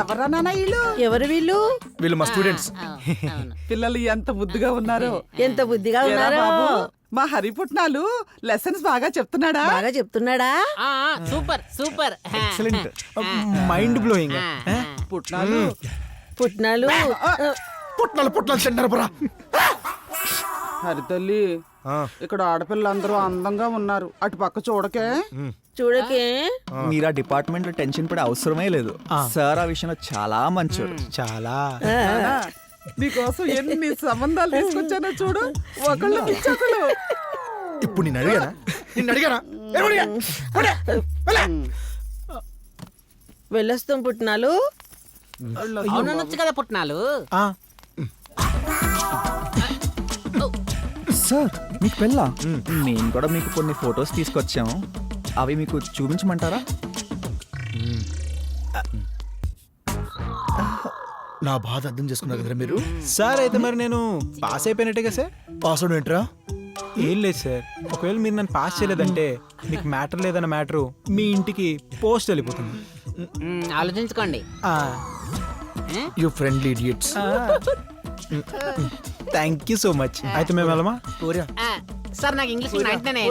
ఎవరా నాన్న వీళ్ళు? ఎవరు వీళ్ళు? వీళ్ళు మా స్టూడెంట్స్. పిల్లలు ఎంత బుద్ధిగా ఉన్నారో. ఎంత బుద్ధిగా ఏరా ఉన్నారో. బాబు, మా హరిపుట్నాలు లెసన్స్ బాగా చెప్తున్నాడా? బాగా చెప్తున్నాడా? Super super. Excellent, mind blowing. పుట్నాలు పుట్నాలు పుట్నాలు పుట్నాలు సెంటర్ పురా. హరితల్లి, ఇక్కడ ఆడపిల్లలందరూ అందంగా ఉన్నారు, అటు పక్క చూడకే. చూడకే. మీరు ఆ డిపార్ట్మెంట్ లో టెన్షన్ పడే అవసరమే లేదు. సార్ ఆ విషయంలో చాలా మంచోడు. చాలా. నాన్నా, నీకోసం ఎన్ని సంబంధాలు తీసుకొచ్చానో చూడు, ఒకళ్ళు పిచ్చకులు. ఇప్పుడు నేను అడిగానా? వెళ్ళొస్తాం పుట్నాలు. అవునొచ్చు కదా పుట్నాలు. సార్ మీకు పెళ్ళా? మేము కూడా మీకు కొన్ని ఫొటోస్ తీసుకొచ్చాము, అవి మీకు చూపించమంటారా? నా బాధ అర్థం చేసుకున్నారు కదా మీరు. సార్ అయితే మరి నేను పాస్ అయిపోయినట్టుగా సార్. పాస్వర్డ్ ఏంట్రా? ఏం లేదు సార్, ఒకవేళ మీరు నన్ను పాస్ చేయలేదంటే మీకు మ్యాటర్ లేదన్న మ్యాటరు మీ ఇంటికి పోస్ట్ వెళ్ళిపోతుంది. ఆలోచించుకోండి. You friendly idiots. Thank you so much. అయితే మేము వెళ్ళమా? సార్ నాకు ఇంగ్లీష్ 99.